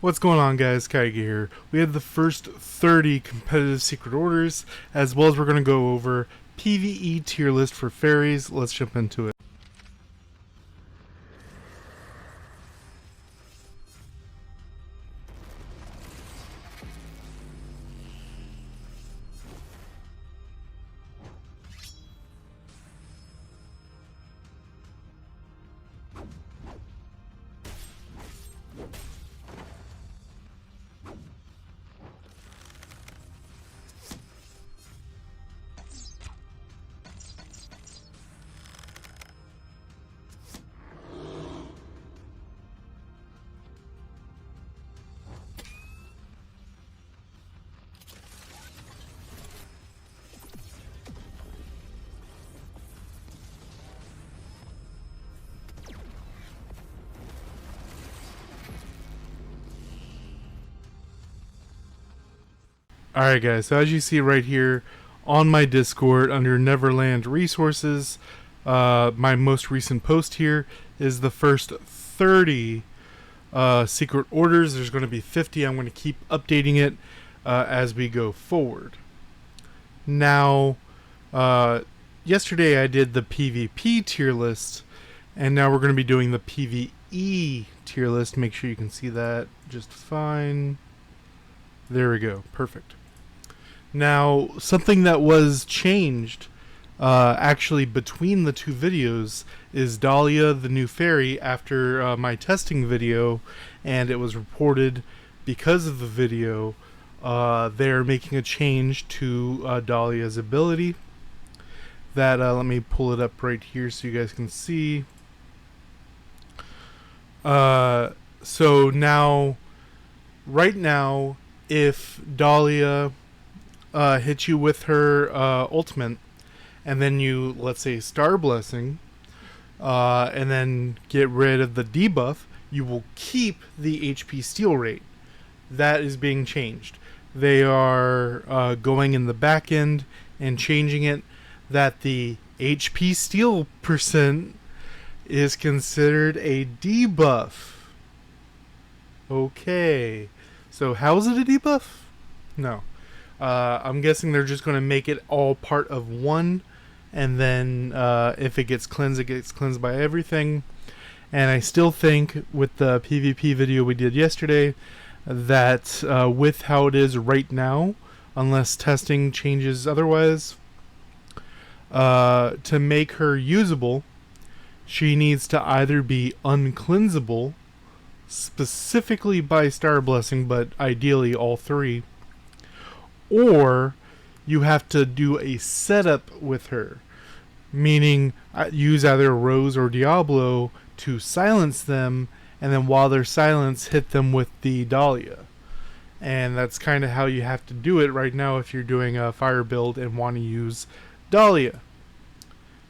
What's going on, guys? Kaiga here. We had the first 30 competitive secret orders, as well as we're going to go over PvE tier list for fairies. Let's jump into it. Alright guys, so as you see right here on my Discord under Neverland resources, my most recent post here is the first 30 secret orders. There's going to be 50. I'm going to keep updating it as we go forward. Now, yesterday I did the PvP tier list, and now we're going to be doing the PvE tier list. Make sure you can see that just fine. There we go. Perfect. Now, something that was changed actually between the two videos is Dahlia, the new fairy, after my testing video, and it was reported because of the video, they're making a change to Dahlia's ability. That, let me pull it up right here so you guys can see. So now, right now, if Dalia hits you with her ultimate, and then you, let's say, Star Blessing, and then get rid of the debuff, you will keep the HP steal rate. That is being changed. They are going in the back end and changing it that the HP steal percent is considered a debuff. Okay. So how is it a debuff? No. I'm guessing they're just going to make it all part of one, and then if it gets cleansed by everything. And I still think with the PvP video we did yesterday that with how it is right now, unless testing changes otherwise, to make her usable, she needs to either be uncleansable, specifically by Star Blessing, but ideally all three, or you have to do a setup with her, meaning use either Rose or Diablo to silence them, and then while they're silenced, hit them with the Dahlia. And that's kind of how you have to do it right now if you're doing a fire build and want to use Dahlia.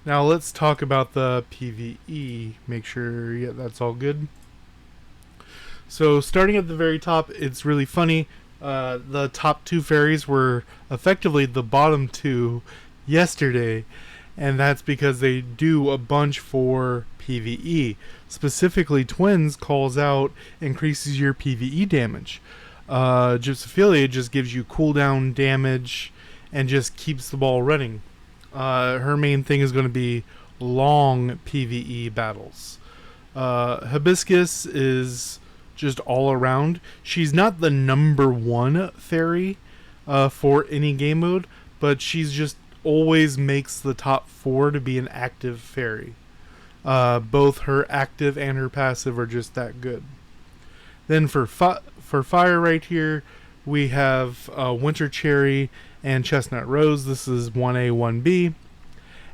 Now let's talk about the PvE. Make sure that's all good. So starting at the very top, it's really funny. The top two fairies were effectively the bottom two yesterday, and that's because they do a bunch for PvE. Specifically, Twins calls out increases your PvE damage. Gypsophilia just gives you cooldown damage and just keeps the ball running. Her main thing is going to be long PvE battles. Hibiscus is just all around. She's not the #1 fairy for any game mode, but she's just always makes the top 4 to be an active fairy. Both her active and her passive are just that good. Then for fire right here, we have Winter Cherry and Chestnut Rose. This is 1A, 1B.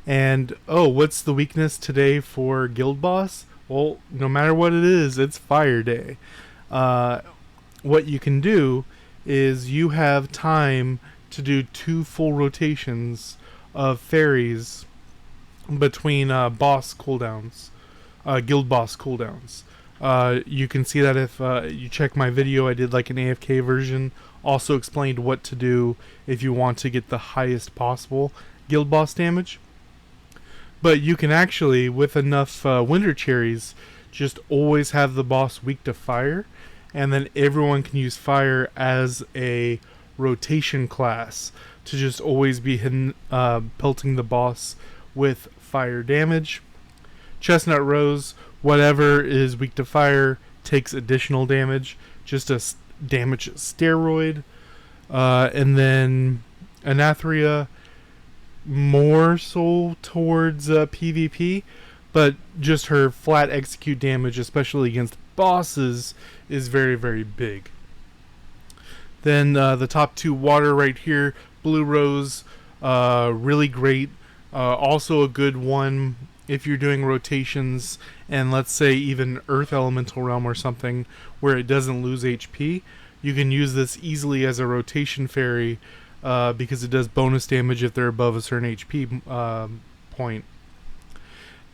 And, oh, what's the weakness today for Guild Boss? Well, no matter what it is, it's Fire Day. What you can do is you have time to do 2 full rotations of fairies between boss cooldowns, Guild Boss cooldowns. You can see that if you check my video, I did like an AFK version. Also explained what to do if you want to get the highest possible Guild Boss damage. But you can actually, with enough Winter Cherries, just always have the boss weak to fire, and then everyone can use fire as a rotation class to just always be pelting the boss with fire damage. Chestnut Rose, whatever is weak to fire takes additional damage, just a damage steroid. And then Anathria, more so towards PvP, but just her flat execute damage, especially against bosses, is very, very big. Then the top two water right here, Blue Rose, really great. Also a good one if you're doing rotations and let's say even Earth Elemental Realm or something where it doesn't lose HP. You can use this easily as a rotation fairy because it does bonus damage if they're above a certain HP point.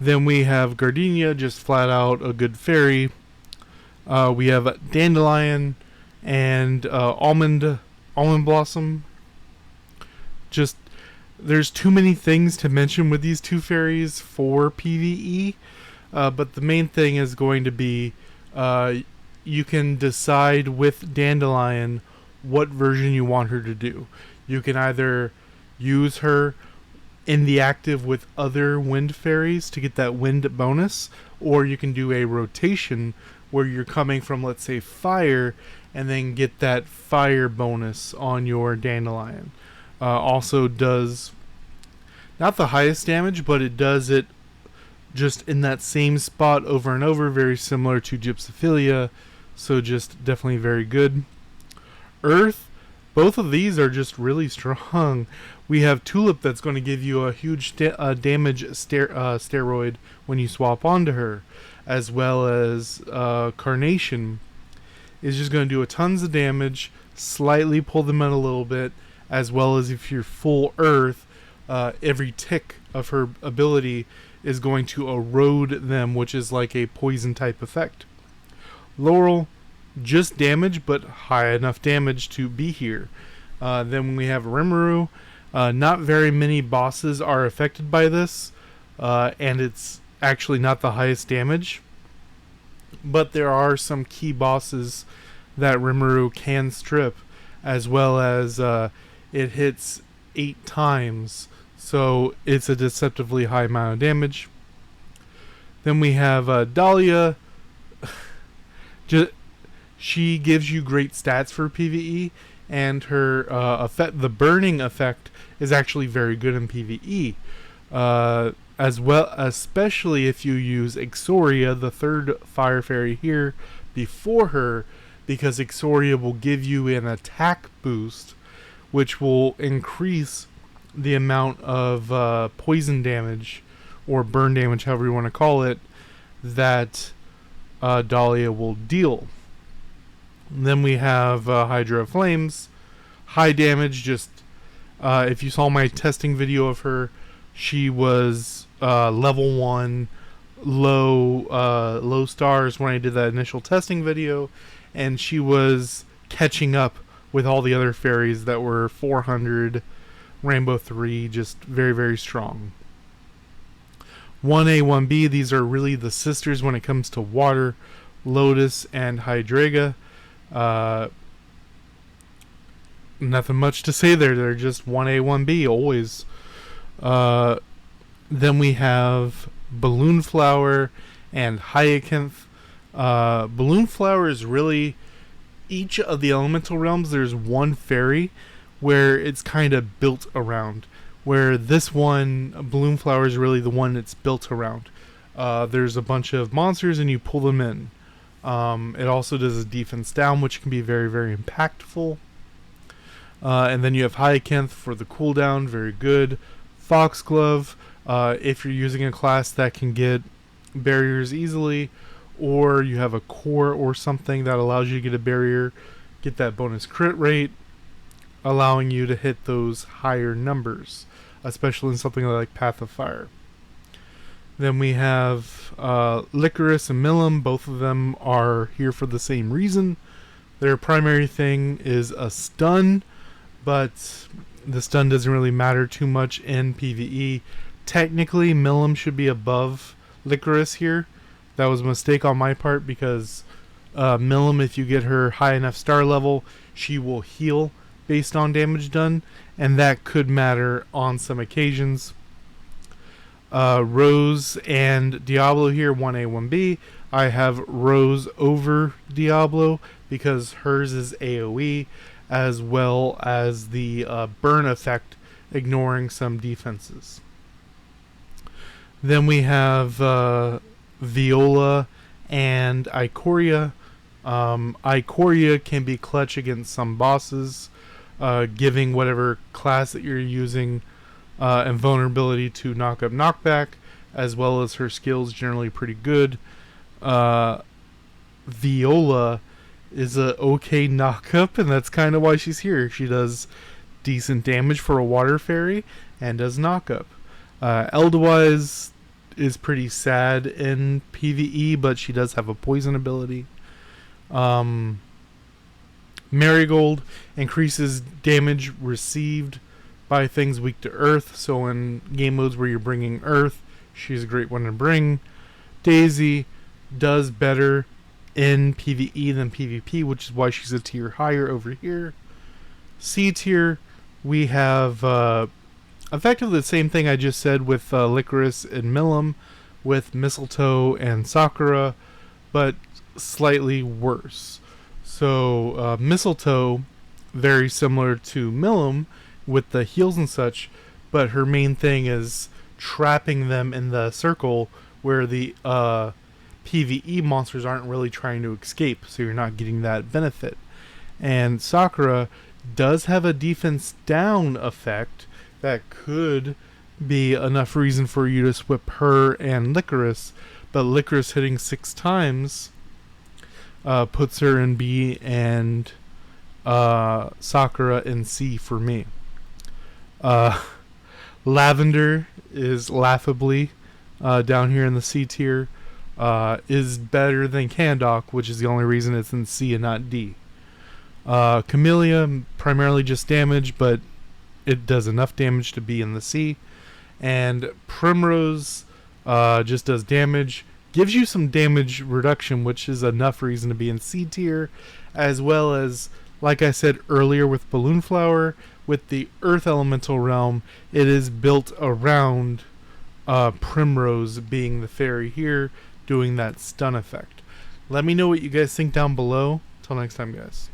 Then we have Gardenia, just flat out a good fairy. We have Dandelion and Almond Blossom. Just, there's too many things to mention with these two fairies for PvE, but the main thing is going to be you can decide with Dandelion what version you want her to do. You can either use her in the active with other wind fairies to get that wind bonus, or you can do a rotation where you're coming from, let's say, fire, and then get that fire bonus on your Dandelion. Also does not the highest damage, but it does it just in that same spot over and over, very similar to Gypsophilia, so just definitely very good. Earth, both of these are just really strong. We have Tulip that's going to give you a huge damage steroid when you swap onto her, as well as Carnation is just going to do a tons of damage, slightly pull them in a little bit, as well as if you're full Earth, every tick of her ability is going to erode them, which is like a poison type effect. Laurel, just damage, but high enough damage to be here. Then we have Rimuru. Not very many bosses are affected by this, and it's actually not the highest damage. But there are some key bosses that Rimuru can strip, as well as it hits 8 times, so it's a deceptively high amount of damage. Then we have Dahlia. She gives you great stats for PvE, and her effect, the burning effect, is actually very good in PvE. As well, especially if you use Ixoria, the third fire fairy here, before her, because Ixoria will give you an attack boost, which will increase the amount of poison damage, or burn damage, however you want to call it, that Dahlia will deal. And then we have Hydra of Flames. High damage, just if you saw my testing video of her, she was level 1, low stars when I did that initial testing video, and she was catching up with all the other fairies that were 400, Rainbow 3, just very, very strong. 1A, 1B, these are really the sisters when it comes to water, Lotus and Hydreiga. Nothing much to say there. They're just 1A, 1B always. Then we have Balloon Flower and Hyacinth. Balloon Flower is really, each of the elemental realms, there's one fairy where it's kind of built around. Where this one, Balloon Flower, is really the one that's built around. There's a bunch of monsters and you pull them in. It also does a defense down, which can be very, very impactful. And then you have Hyacinth for the cooldown, very good. Foxglove, if you're using a class that can get barriers easily, or you have a core or something that allows you to get a barrier, get that bonus crit rate, allowing you to hit those higher numbers, especially in something like Path of Fire. Then we have Licorice and Milim. Both of them are here for the same reason. Their primary thing is a stun, but the stun doesn't really matter too much in PvE. Technically, Milim should be above Licorice here. That was a mistake on my part because Milim, if you get her high enough star level, she will heal based on damage done, and that could matter on some occasions. Rose and Diablo here, 1A, 1B. I have Rose over Diablo because hers is AoE, as well as the burn effect, ignoring some defenses. Then we have Viola and Ikoria. Ikoria can be clutch against some bosses, giving whatever class that you're using invulnerability to knock up knockback, as well as her skills generally pretty good. Viola is a okay knock-up, and that's kind of why she's here. She does decent damage for a water fairy and does knock-up. Eldwise is pretty sad in PvE, but she does have a poison ability. Marigold increases damage received by things weak to earth, so in game modes where you're bringing earth, she's a great one to bring. Daisy does better in PvE than PvP, which is why she's a tier higher over here. C tier, we have effectively the same thing I just said with Licorice and Milim, with Mistletoe and Sakura, but slightly worse. So Mistletoe, very similar to Milim with the heals and such, but her main thing is trapping them in the circle where the PvE monsters aren't really trying to escape, so you're not getting that benefit. And Sakura does have a defense down effect that could be enough reason for you to swip her and Licorice, but Licorice hitting 6 times puts her in B, and Sakura in C for me. Lavender is laughably down here in the C tier. Is better than Candok, which is the only reason it's in C and not D. Camellia, primarily just damage, but it does enough damage to be in the C. And Primrose just does damage, gives you some damage reduction, which is enough reason to be in C tier, as well as, like I said earlier with Balloon Flower, with the Earth Elemental Realm, it is built around Primrose being the fairy here, doing that stun effect. Let me know what you guys think down below. Till next time, guys.